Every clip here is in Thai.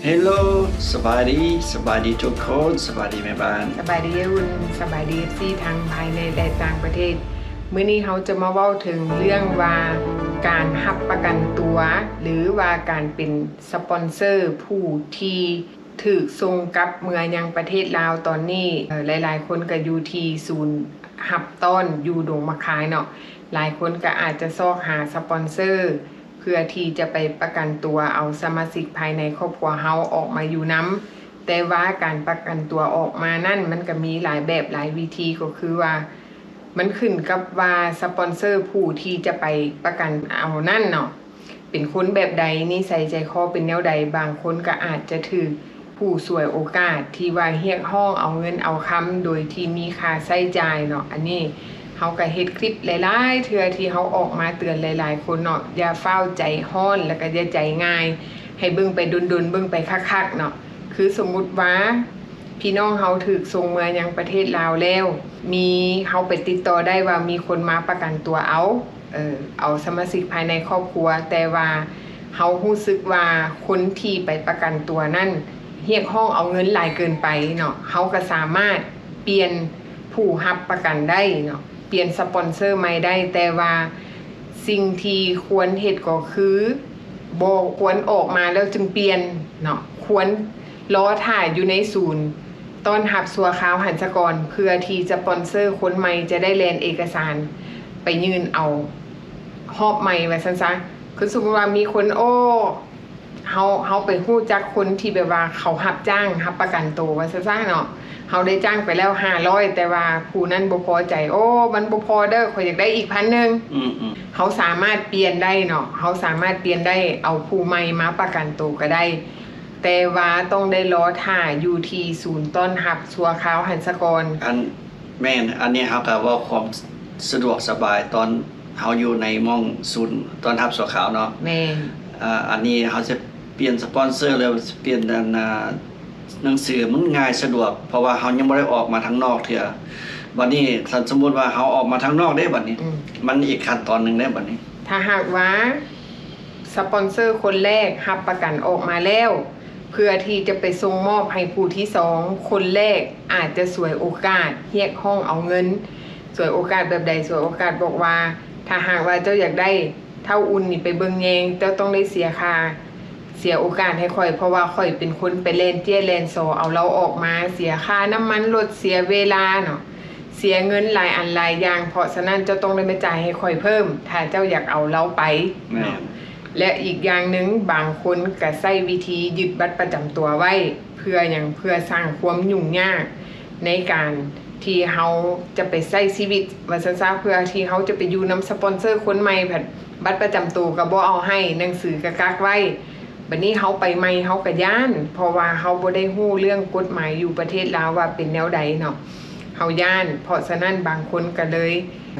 เฮลโลสบายดีทุกคนสบายดีแม่บ้านสบายดีอุ่นสบายดีที่ทางภายในและต่างประเทศมื้อนี้เขาจะมาเว้าถึงเรื่องว่าการรับประกันตัว หรือว่าการเป็นสปอนเซอร์ผู้ที่ถูกส่งกลับเมืองยังประเทศลาวตอนนี้หลายๆคนก็อยู่ที่ศูนย์รับต้อนอยู่ดงมะขายเนาะหลายคนก็อาจจะซอกหาสปอนเซอร์เพื่อที่จะไปประกันตัวเอาสมาชิกภายในครอบครัวเฮาออกมาอยู่นำแต่ว่าการประกันตัวออกมานั่นมันก็มีหลายแบบหลายวิธีก็คือว่ามันขึ้นกับว่าสปอนเซอร์ผู้ที่จะไปประกันเอานั่นเนาะเป็นคนแบบใดนิสัยใจคอเป็นแนวใดบางคนก็อาจจะถือผู้สวยโอกาสที่ว่าเรียกร้องเอาเงินเอาคำโดยที่มีค่าใช้จ่ายเนาะอันนี้เฮาก็เฮ็ดคลิปหลายๆเทื่อที่เฮาออกมาเตือนหลายๆคนเนาะอย่าเฝ้าใจร้อนแล้วก็อย่าใจง่ายให้เบิ่งไปดนๆเบิ่งไปคักๆเนาะคือสมมุติว่าพี่น้องเฮาถูกส่งมายังประเทศลาวแล้วมีเฮาไปติดต่อได้ว่ามีคนมาประกันตัวเอาสมาชิกภายในครอบครัวแต่ว่าเฮารู้สึกว่าคนที่ไปประกันตัวนั่นเรียกร้องเอาเงินหลายเกินไปเนาะเฮาก็สามารถเปลี่ยนผู้รับประกันได้เนาะเปลี่ยนสปอนเซอร์ใหม่ได้แต่ว่าสิ่งที่ควรเฮ็ดก็คือบ่ควรออกมาแล้วจึงเปลี่ยนเนาะควรรอถ่ายอยู่ในศูนย์ต้อนรับสัวขาวหันสกรเพื่อที่สปอนเซอร์คนใหม่จะได้แลนเอกสารไปยื่นเอาฮอบใหม่ว่าซั่นซะคือสมมุติว่ามีคนเฮาไปฮู้จักคนที่แบบว่าเขารับจ้างรับประกันตัวว่าซั่นๆเนาะเฮาได้จ้างไปแล้ว500แต่ว่าผู้นั้นบ่พอใจมันบ่พอเด้อข้อยอยากได้อีก1,000นึงเฮาสามารถเปลี่ยนได้เนาะเฮาสามารถเปลี่ยนได้เอาผู้ใหม่มาประกันตัวก็ได้แต่ว่าต้องได้รอท่าอยู่ที่ศูนย์ต้อนรับสัวขาวหันสกรแม่นอันนี้เฮาก็ว่าความสะดวกสบายตอนเฮาอยู่ในหม้องศูนย์ต้อนรับสัวขาวเนาะแม่นอันนี้เฮาจะเปลี่ยนสปอนเซอร์แล้วเปลี่ยนหนังสือมันง่ายสะดวกเพราะว่าเฮายังบ่ได้ออกมาทางนอกเทื่อบัดนี้ถ้าสมมุติว่าเฮาออกมาทางนอกได้บัดนี้มันอีกขั้นตอนนึงได้บัดนี้ถ้าหากว่าสปอนเซอร์คนแรกรับประกันออกมาแล้วเพื่อที่จะไปส่งมอบให้ผู้ที่2คนแรกอาจจะสวยโอกาสเรียกร้องเอาเงินสวยโอกาสแบบใดสวยโอกาสบอกว่าถ้าหากว่าเจ้าอยากได้เท่าอุ่นนี่ไปเบิ่งแยงเจ้าต้องได้เสียโอกาสให้ข่อยเพราะว่าข่อยเป็นคนไปเล่นเจี้ยแลนโซเอาเราออกมาเสียค่าน้ำมันรถเสียเวลาเนาะเสียเงินหลายอันหลายอย่างเพราะฉะนั้นเจ้าต้องได้มาจ่ายให้ข่อยเพิ่มถ้าเจ้าอยากเอาเราไปเนาะและอีกอย่างหนึ่งบางคนก็ใช้วิธียึดบัตรประจำตัวไว้เพื่อสร้างความยุ่งยากในการที่เฮาจะไปใช้ชีวิตว่าซั่นๆเพื่อที่เฮาจะไปอยู่นำสปอนเซอร์คนใหม่บัตรประจำตัวก็บ่เอาให้หนังสือก็กักไว้บัดนี้เฮาไปใหม่เฮาก็ย้านเพราะว่าเฮาบ่ได้ฮู้เรื่องกฎหมายอยู่ประเทศลาวว่าเป็นแนวใดเนาะเฮาย้านเพราะฉะนั้นบางคนก็เลย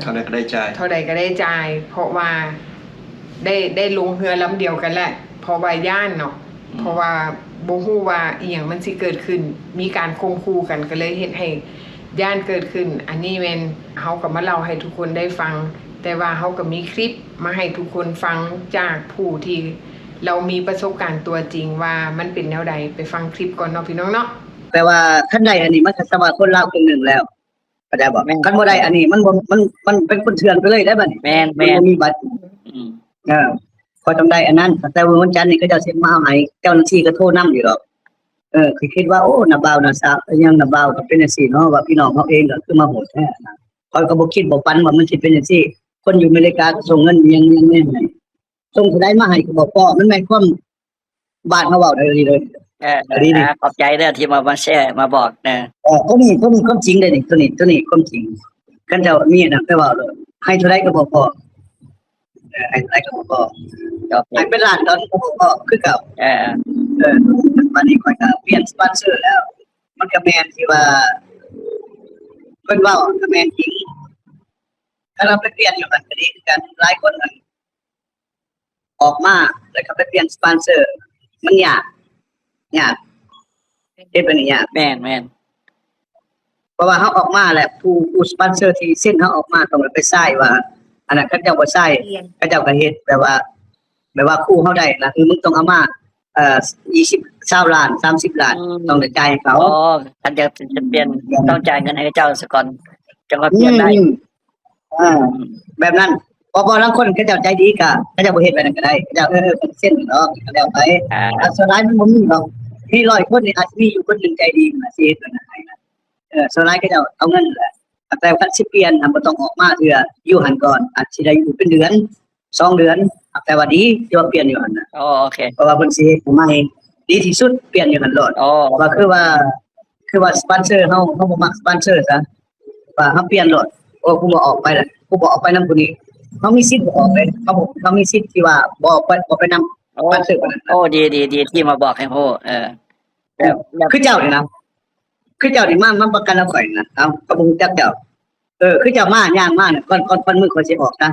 เท่าใดก็ได้จ่ายเพราะว่าได้ลงเรือลำเดียวกันแหละเพราะว่าย่านเนาะเพราะว่าบ่ฮู้ว่าอีหยังมันสิเกิดขึ้นมีการข่มขู่กันก็เลยเฮ็ดให้ย่านเกิดขึ้นอันนี้แม่นเฮาก็มาเล่าให้ทุกคนได้ฟังแต่ว่าเฮาก็มีคลิปมาให้ทุกคนฟังจากผู้ที่เรามีประสบการณ์ตัวจริงว่ามันเป็นแนวใดไปฟังคลิปก่อนเนาะพี่น้องเนาะแปลว่าคันใดอันนี้มันก็สามารถคนลาวคนหนึ่งแล้วเข้าใจบ่คันบ่ได้อันนี้มันบ่มันเป็นคนเถื่อนไปเลยได้บัดนี้แม่นบ่มีบัตรพอจำได้อันนั้นแต่วันจันทร์นี่ก็จะเซ็นมาให้เจ้าหน้าที่ก็โทรนำอยู่ดอกคือคิดว่าโอ้น่าบ่าวน่าสาวยังน่าบ่าวก็เป็นจังซี่เนาะว่าพี่น้องเฮาเองก็คือมาโหดแท้นะข้อยก็บ่คิดบ่ฝันว่ามันสิเป็นจังซี่คนอยู่อเมริกาก็ส่งเงินยังแม่นให้ส่งผู้ใดมาให้ก็บ่พอมันแม่นความบ้านเฮาเว้าได้เลยขอบใจเด้อที่มาแชร์มาบอกนะตัวนี้ความจริงได้นี่ตัวนี้ความจริงคันเจ้ามีน่ะไปเว้าเลยให้เท่าใดก็บ่พอให้เท่าใดก็บ่พอให้เป็นล้านดอลก็บ่พอคือเก่าวันนี้ข้อยก็เปลี่ยนสปอนเซอร์แล้วมันก็แม่นที่ว่าเพิ่นเว้าก็แม่นจริงถ้าเราไปเปลี่ยนอยู่กันก็ดีคือกันหลายคนออกมาแล้วก็ไปเปลี่ยนสปอนเซอร์มันยากเฮ็ดเป็นยากแม่นเพราะว่าเฮาออกมาแล้วผู้สปอนเซอร์ที่เซ็นเฮาออกมาต้องไปใช้ว่าอันนั้นเขาเจ้าบ่ใช้เขาเจ้าก็เฮ็ดแบบว่าคู่เฮาได้ล่ะคือมึงต้องเอามา20 20ล้าน30ล้านต้องได้จ่ายให้เขา อ๋ออันจะเปลี่ยนต้องจ่ายเงินให้เจ้าซะก่อนจังว่าเปลี่ยนได้ แบบนั้นพอลางคนเขาเจ้าใจดีก็เขาเจ้าบ่เฮ็ดแบบนั้นก็ได้เขาเจ้าเส้นเนาะก็แล้วไป อ่า แต่ส่วนหลายมันบ่มีหรอกมี100คนนี่อาจสิมีอยู่คนหนึงใจดีมาสิเฮ็ดแบบนั้นให้นะส่วนหลายเขาเจ้าเอาเงินแหละแต่ว่าสิเปลี่ยนบ่ต้องออกมาเทื่ออยู่หันก่อนอาจสิได้อยู่เป็นเดือน2เดือนแต่ว่าดีที่ว่าเปลี่ยนอยู่หั่นน่ะ อ๋อโอเค เพราะว่าเพิ่นสิเฮ็ดให้มาให้ดีที่สุดเปลี่ยนอยู่หั่นโลด อ๋อ ว่าคือว่าสปอนเซอร์เฮาบ่มักสปอนเซอร์ซะว่าเฮาเปลี่ยนโลดโอ้กูบ่ออกไปละกูบ่ออกไปนำผู้นี้เฮามีสิทธิ์บ่ออกเลยเขามีสิทธิ์ที่ว่าบ่ออกไปนำ โอ้ สปอนเซอร์คนนั้น โอ้ดีที่มาบอกให้ฮู้แบบ คือเจ้านี่นะคือเจ้านี่มาประกันเอาข่อยนะเอาก็บ่รู้จักเจ้าคือเจ้ามาย่างมาเนี่ยก่อนมื้อข่อยสิออกนะ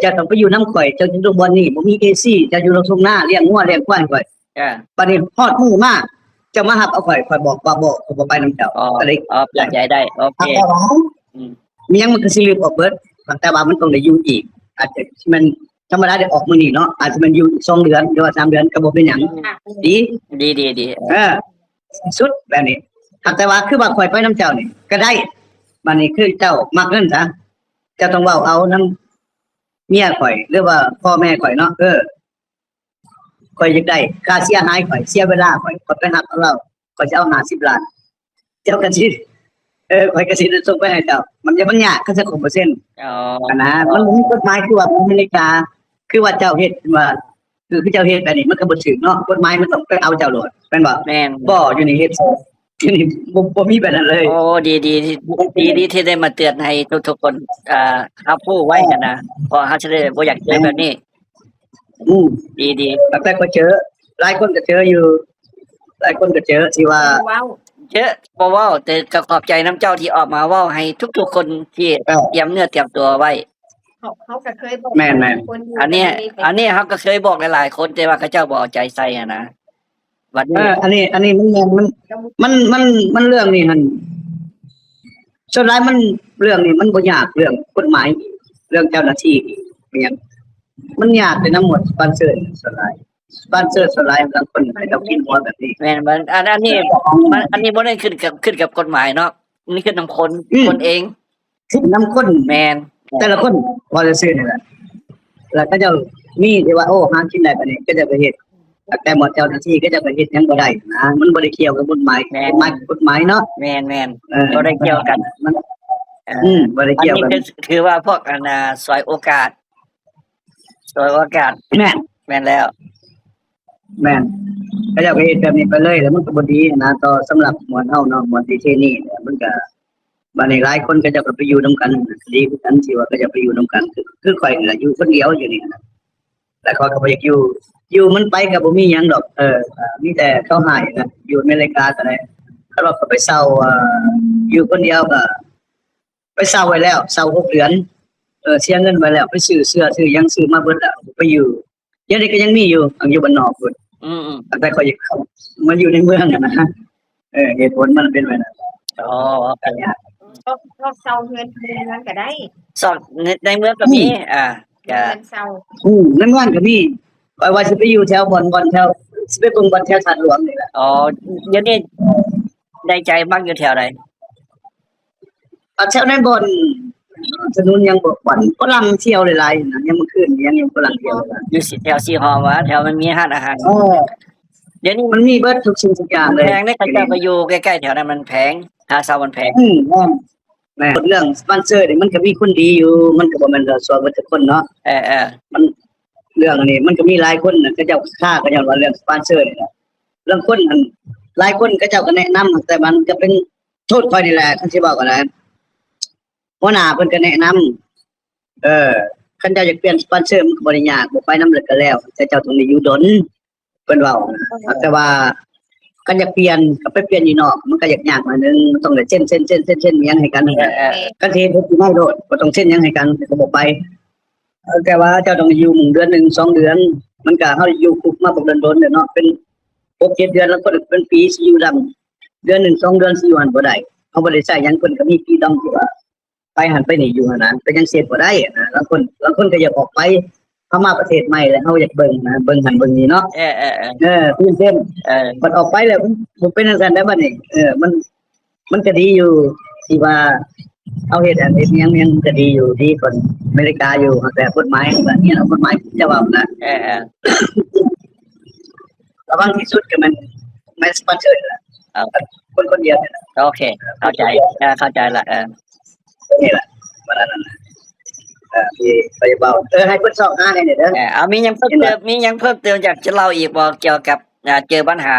เจ้าต้องไปอยู่นำข่อยเจ้าอยู่ตรงบ่อนนี่บ่มี AC เจ้าอยู่ตรงทุ่งนาเลี้ยงงัวเลี้ยงควายข่อย อ่า บัดนี้ฮอดมื้อมาเจ้ามารับเอาข่อยบอกว่าบ่ไปนำเจ้า อ๋อ ก็เลย อ๋อเปลี่ยนใจได้โอเค แต่ว่า อืม มีหยังมันก็สิลืมออกเบิดแต่ว่ามันต้องได้อยู่อีกอาจจะมันธรรมดาได้ออกมื้อนี้เนาะอาจจะมันอยู่2เดือนหรือว่า3เดือนก็บ่เป็นหยังดี ดี สุดแบบนี้แต่ว่าคือว่าข่อยไปน้ำเจ้านี่ก็ได้บัดนี้คือเจ้ามักเงินซะเจ้าต้องเว้าเอานำเมียข่อยหรือว่าพ่อแม่ข่อยเนาะข่อยอยากได้ค่าเสียหายข่อยเสียเวลาข่อยไปหักเอาเราข่อยจะเอา50ล้านเจ้าก็สิข่อยก็สิส่งไปให้เจ้ามันยากก็จะคงเปอร์เซ็นต์ อ๋อ นะมันบ่มีกฎหมายคือว่าอเมริกาคือว่าเจ้าเฮ็ดว่าคือเจ้าเฮ็ดแบบนี้มันก็บ่ถูกเนาะกฎหมายมันต้องไปเอาเจ้าโลดแม่นบ่ แม่น บ่อยู่นี่เฮ็ดอยู่นี่บ่มีแบบนั้นเลย โอ้ดีที่ได้มาเตือนให้ทุกๆคนเอาผู้ไว้กันนะเพอเฮาจะได้บ่อยากเจอแบบนี้ อืม ดี แต่ก็เจอหลายคนก็เจออยู่หลายคนก็เจอที่ว่า ว้าว เยอะบ่เว้าแต่ก็ขอบใจน้ำเจ้าที่ออกมาเว้าให้ทุกๆคนที่เตรียมเนื้อเตรียมตัวไว้ เขาก็เคยบอก แม่น คนยู่ อันเนี้ยเขาก็เคยบอกหลายๆคนแต่ว่าเขาเจ้าบ่เอาใจใส่อะนะบัดนี้ อันนี้มันเรื่องนี้มันส่วนหลายมันเรื่องนี้มันบ่ยากเรื่องกฎหมายเรื่องเจ้าหน้าที่เป็นหยังมันยากในทั้งหมดสปอนเซอร์ส่วนหลายสปอนเซอร์ส่วนหลายบางคนไปเอากินหัวแบบนี้ แม่นมันอันนี้บ่ได้ขึ้นกับกฎหมายเนาะนี่ขึ้นนำคนเอง ที่นำคน แม่น แต่ละคนว่าจะซื้อนี่แหละแล้วก็จะมีที่ว่าโอ้หากินได้บัดนี้ก็จะไปเฮ็ดแต่หมดเจ้าหน้าที่ก็จะไปเฮ็ดหยังบ่ได้นะมันบ่ได้เกี่ยวกับกฎหมายกฎหมายเนาะ แม่นบ่ได้เกี่ยวกัน มัน เอ่อ บ่ได้ อัน เกี่ยว นี้ กัน คือว่าพวกสวยโอกาสแม่น แม่นแล้ว แม่นก็จะไปเฮ็ดแบบนี้ไปเลยแล้วมันก็บ่ดีนะต่อสำหรับหมวดเฮาเนาะหมวดที่เทนี่เนี่ยมันก็บัดนี้หลายคนก็จะไปอยู่นํกันดีคือกันที่ว่าก็จะไปอยู่นํกันคือข่อยนี่แหละอยู่คนเดียวอยู่นี่นะแต่ข้อยก็บ่อยากอยู่มันไปก็บ่มีหยังดอกมีแต่เขาให้นะอยู่อเมริกาก็ได้เขาก็ไปเช่าอยู่คนเดียวก็ไปเช่าไว้แล้วเช่า6เดือนเสียเงินไว้แล้วไปซื้อเสื้อซื้อหยังซื้อมาเบิดแล้วไปอยู่เดี๋ยวนี้ก็ยังมีอยู่อยู่บ้านนอกพุ่น อืม แต่ข่อยอยากเข้ามาอยู่ในเมืองอะนะเหตุผลมันเป็นแบบนั้น อ๋อโอเค ก็เซาเงินก็ได้ สอบในเมืองก็มีก็ เงินเซา นั่นว่านก็มีว่าสิไปอยู่แถวบ่อนแถวสิไปเบิ่งบ่อนแถวชาติหลวงนี่แหละ อ๋อเดี๋ยวนี้ได้ใจมักอยู่แถวใด แถวในบ่อนถนนยังบ่อนฝรั่งเที่ยวหลายๆนะยังมื้อคืนยังฝรั่งเที่ยวหลาย อยู่แถวซีฮอลวะแถวมันมีร้านอาหาร เดี๋ยวนี้ มันมีเบิดทุกสิ่งทุกอย่างเลย แพงได้เขาเจ้าไปอยู่ใกล้ๆแถวนั้นมันแพงค่าเช่ามันแพง แม่เรื่องสปอนเซอร์นี่มันก็มีคนดีอยู่มันก็บ่แม่นว่าสอนว่าทุกคนเนาะ มันเรื่องอันนี้มันก็มีหลายคนน่ะก็เจ้าค่าก็อย่างว่าเรื่องสปอนเซอร์นี่แหละเรื่องคนมันหลายคนก็เจ้าก็แนะนำแต่มันก็เป็นโทษค่อยนี่แหละคันสิบอกว่าอะไรหัวหน้าเพิ่นก็แนะนำคันเจ้าอยากเปลี่ยนสปอนเซอร์มันก็บ่ได้ยากบ่ไปนำเลยก็แล้วแต่เจ้าต้องได้อยู่ดนเพิ่นเว้านะแต่ว่าคันอยากเปลี่ยนก็ไปเปลี่ยนอยู่นอกมันก็ยากหน่อยนึงมันต้องได้เส้นหยังให้กันนั่นแหละกันเทเพิ่นสิไม่โดดบ่ต้องเส้นหยังให้กันก็บ่ไปแต่ว่าเจ้าต้องอยู่1เดือน1 2เดือนมันก็เฮาอยู่คุกมาบ่โดนๆเนาะเป็น6-7เดือนแล้วก็เป็นปีสิอยู่ดำเดือน1 2เดือนสิอยู่หันบ่ได้เฮาบ่ได้ใช้หยังเพิ่นก็มีปีดำที่ว่าไปหันไปนี่อยู่หั่นน่ะก็ยังเสร็จบ่ได้นะบางคนก็อยากออกไป เฮามาประเทศใหม่แล้วเฮาอยากเบิ่งนะเบิ่งหันเบิ่งนี่เนาะ เออเออเออ ตื่นเต้น เออ มันออกไปแล้วมันเป็นจังซั่นได้บัดนี้มันก็ดีอยู่ที่ว่าเอาเฮ็ดอันนี้ยังก็ดีอยู่ดีกว่าอเมริกาอยู่แต่กฎหมายแบบนี้กฎหมายจะว่านะ เออเออ ระวังที่สุดก็มันสปอนเซอร์ เอา คนเดียวนี่แหละ โอเคเข้าใจเข้าใจละนี่แหละวันนั้นน่ะที่ไปเบาให้เพิ่นสอบหาให้เด้อ เอามียังเพิ่มเติมอยากจะเล่าอีกบ่เกี่ยวกับเจอปัญหา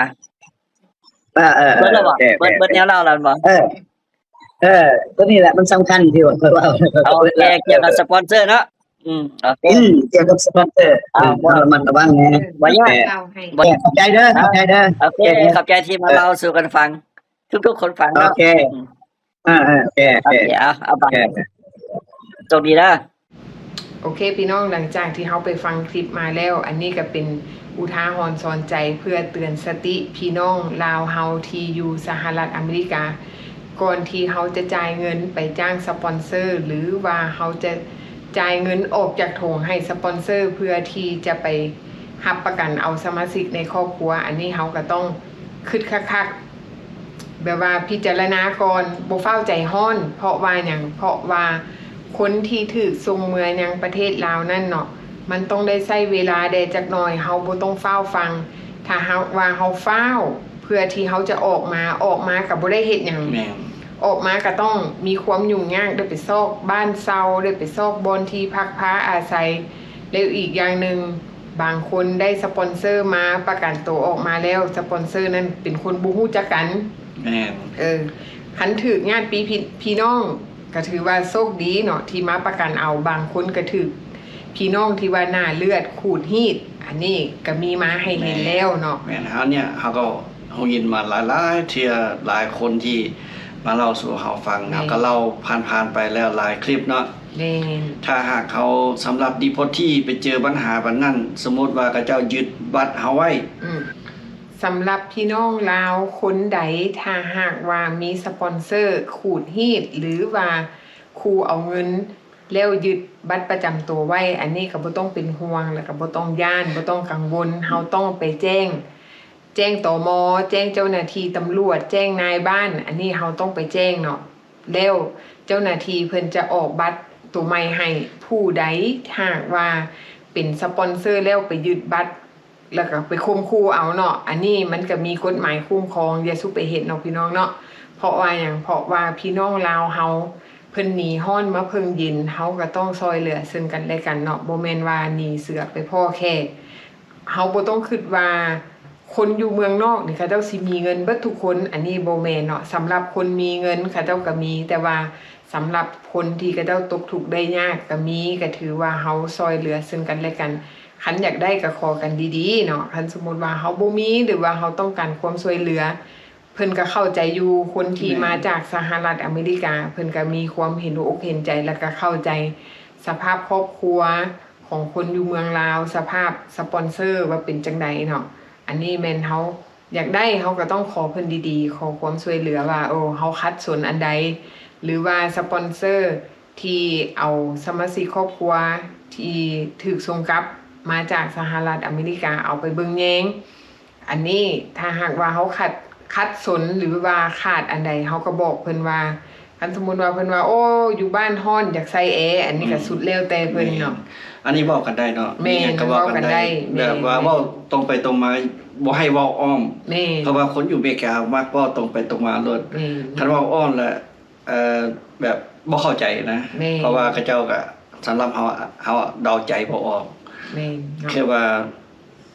เบิดแล้วบ่เบิดแนวเล่าแล้วบ่ ตัวนี้แหละมันสำคัญที่ว่า เอาเกี่ยวกับสปอนเซอร์เนาะโอเค เกี่ยวกับสปอนเซอร์มันระวังไง บ่ยาก เล่าให้ ขอบใจเด้อ โอเคขอบใจที่มาเล่าสู่กันฟังทุกคนฟัง โอ เนาะ เคโอเค เอาไปสวัสดีนะ โอเคพี่น้องหลังจากที่เขาไปฟังคลิปมาแล้ว อันนี้ก็เป็นอุทาหรณ์สอนใจเพื่อเตือนสติพี่น้องลาวเฮาที่อยู่สหรัฐอเมริกาก่อนที่เขาจะจ่ายเงินไปจ้างสปอนเซอร์หรือว่าเขาจะจ่ายเงินออกจากโถงให้สปอนเซอร์เพื่อที่จะไปรับประกันเอาสมาชิกในครอบครัวอันนี้เขาก็ต้องคิดคักๆแบบว่าพิจารณาก่อนบ่เฝ้าใจฮ้อนเพราะว่าคนที่ถูกส่งเมือยังประเทศลาวนั่นเนาะมันต้องได้ใช้เวลาได้จักหน่อยเฮาบ่ต้องเฝ้าฟังถ้าเฮาว่าเฮาเฝ้าเพื่อที่เฮาจะออกมาก็บ่ได้เฮ็ดหยัง แม่น ออกมาก็ต้องมีความยุ่งยากได้ไปซอกบ้านเซาได้ไปซอกบอนที่พักพาอาศัยแล้วอีกอย่างหนึ่งบางคนได้สปอนเซอร์มาประกันตัวออกมาแล้วสปอนเซอร์นั้นเป็นคนบ่ฮู้จักกัน แม่น คันถืองานพี่น้องก็ถือว่าโชคดีเนาะที่มาประกันเอาบางคนก็ถือพี่น้องที่ว่าหน้าเลือดขูดฮีดอันนี้ก็มีมาให้เห็นแล้วเนาะ แม่นเฮาเนี่ยเฮาก็เฮายินมาหลายๆเที่ยหลายคนที่มาเล่าสู่เฮาฟังเฮาก็เล่าผ่านๆไปแล้วหลายคลิปเนาะ แม่น ถ้าหากเขาสำหรับดีโพที่ไปเจอปัญหาบัดนั้นสมมุติว่าเขาเจ้ายึดบัตรเฮาไว้ สำหรับพี่น้องลาวคนใดถ้าหากว่ามีสปอนเซอร์ขูดฮีดหรือว่าครูเอาเงินแล้วยึดบัตรประจำตัวไว้ อันนี้ก็บ่ต้องเป็นห่วงแล้วก็บ่ต้องย่านบ่ต้องกังวลเฮาต้องไปแจ้งตม.แจ้งเจ้าหน้าที่ตำรวจแจ้งนายบ้าน อันนี้เฮาต้องไปแจ้งเนาะแล้วเจ้าหน้าที่เพิ่นจะออกบัตรตัวใหม่ให้ผู้ใดหากว่าเป็นสปอนเซอร์แล้วไปยึดบัตรแล้วก็ไปข่มขู่เอาเนาะอันนี้มันก็มีกฎหมายคุ้มครองอย่าสู้ไปเฮ็ดเนาะพี่น้องเนาะเพราะว่าพี่น้องลาวเฮาเพิ่นหนีฮ้อนมาเพิ่งเย็นเฮาก็ต้องซอยเหลือซึ่งกันและกันเนาะบ่แม่นว่าหนีเสือไปพ่อแค่เฮาบ่ต้องคิดว่าคนอยู่เมืองนอกนี่เขาเจ้าสิมีเงินเบิดทุกคนอันนี้บ่แม่นเนาะสำหรับคนมีเงินเขาเจ้าก็มีแต่ว่าสำหรับคนที่เขาเจ้าตกทุกข์ได้ยากก็มีก็ถือว่าเฮาซอยเหลือซึ่งกันและกันคันอยากได้ก็ขอกันดีๆเนาะคันสมมุติว่าเฮาบ่มีหรือว่าเฮาต้องการความช่วยเหลือเพิ่นก็เข้าใจอยู่คนที่มาจากสหรัฐอเมริกาเพิ่นก็มีความเห็นอกเห็นใจแล้วก็เข้าใจสภาพครอบครัวของคนอยู่เมืองลาวสภาพสปอนเซอร์ว่าเป็นจังไดเนาะอันนี้แม่นเฮาอยากได้เฮาก็ต้องขอเพิ่นดีๆขอความช่วยเหลือว่าเฮาคัดสนอันใดหรือว่าสปอนเซอร์ที่เอาสมาชิกครอบครัวที่ถูกส่งกลับมาจากสหรัฐอเมริกาเอาไปเบิ่งแยงอันนี้ถ้าหากว่าเฮาคัดสนหรือว่าขาดอันใดเฮาก็บอกเพิ่นว่าคันสมมุติว่าเพิ่นว่าโอ้อยู่บ้านร้อนอยากใส่แอร์อันนี้ก็สุดแล้วแต่เพิ่นเนาะ อันนี้เว้ากันได้เนาะ แม่น ก็เว้ากันได้ เว้ากันได้ แบบว่าเว้าตรงไปตรงมาบ่ให้เว้าอ้อม แม่ เพราะว่าคนอยู่อเมริกามักเว้าตรงไปตรงมาโลด แม่ คันเว้าอ้อมแล้วแบบบ่เข้าใจนะ แม่ เพราะว่าเขาเจ้าก็สำหรับเฮาเดาใจบ่ออก แม่เนาะ แค่ว่า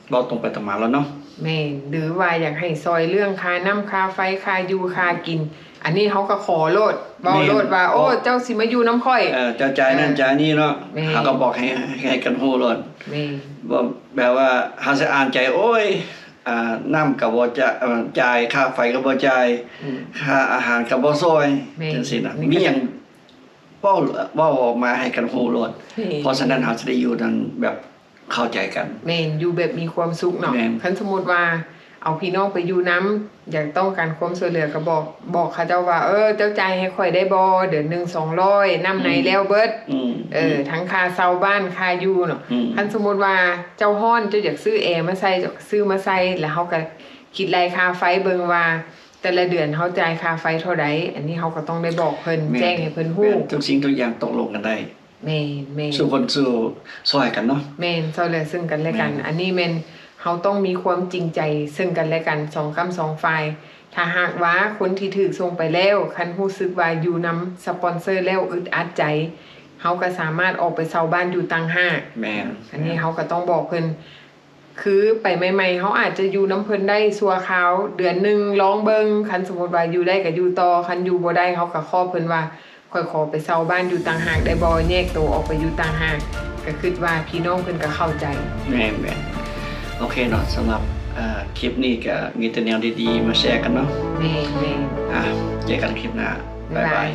เว้าตรงไปตรงมาแล้วเนาะ แม่หรือว่าอยากให้ซอยเรื่องค่าน้ำค่าไฟค่าอยู่ค่ากิน อันนี้เขาก็ขอโลดเว้าโลดว่าโอ้เจ้าสิมาอยู่น้ำค่อย เจ้าจ่ายนั่นจ่ายนี่เนาะ แม่ เฮาก็บอกให้กันฮู้โลด แม่ บ่แบบว่าเฮาสิอ่านใจโอ้ยน้ำก็บ่จ่ายค่าไฟก็บ่จ่าย ค่าอาหารก็บ่ซอย แม่ จังซี่นะ นี่ก็ มีหยังเว้าออกมาให้กันฮู้โลด แม่ เพราะฉะนั้นเฮาสิได้อยู่กันแบบเข้าใจกัน แม่นอยู่แบบมีความสุขเนาะ แม่น คันสมมุติว่า เอาพี่น้องไปอยู่น้ำอยากต้องการความช่วยเหลือก็บอกเขาเจ้าว่าเจ้าจ่ายให้ข่อยได้บ่เดือนหนึง200นำไหนแล้วเบิดทั้งค่าเช่าบ้านค่าอยู่เนาะคันสมมุติว่าเจ้าฮ้อนเจ้าอยากซื้อแอร์มาใส่จะซื้อมาใส่แล้วเฮาก็คิดรายค่าไฟเบิ่งว่าแต่ละเดือนเฮาจ่ายค่าไฟเท่าใดอันนี้เฮาก็ต้องได้บอกเพิ่นแจ้งให้เพิ่นฮู้ ทุกสิ่งทุกอย่างตกลงกันได้ แม่น สู้คนสู้ซอยกันเนาะ แม่นช่วยเหลือซึ่งกันและกัน อันนี้แม่นเฮาต้องมีความจริงใจซึ่งกันและกัน2คำ2ฝ่ายถ้าหากว่าคนที่ถูกส่งไปแล้วคันรู้สึกว่าอยู่นำสปอนเซอร์แล้วอึดอัดใจเฮาก็สามารถออกไปเช่าบ้านอยู่ต่างหาก แม่น อันนี้เฮาก็ต้องบอกเพิ่นคือไปใหม่ๆเฮาอาจจะอยู่น้ำเพิ่นได้ชั่วคราวเดือนหนึงลองเบิ่งคันสมมุติว่าอยู่ได้ก็อยู่ต่อคันอยู่บ่ได้เฮาก็ขอเพิ่นว่าค่อยขอไปเช่าบ้านอยู่ต่างหากได้บ่แยกตัวออกไปอยู่ต่างหากก็คิดว่าพี่น้องเพิ่นก็เข้าใจ แม่นโอเคเนาะสำหรับคลิปนี้ก็มีแต่แนวดีๆมาแชร์กันเนาะ แม่ เจอกันคลิปหน้าบ๊ายบาย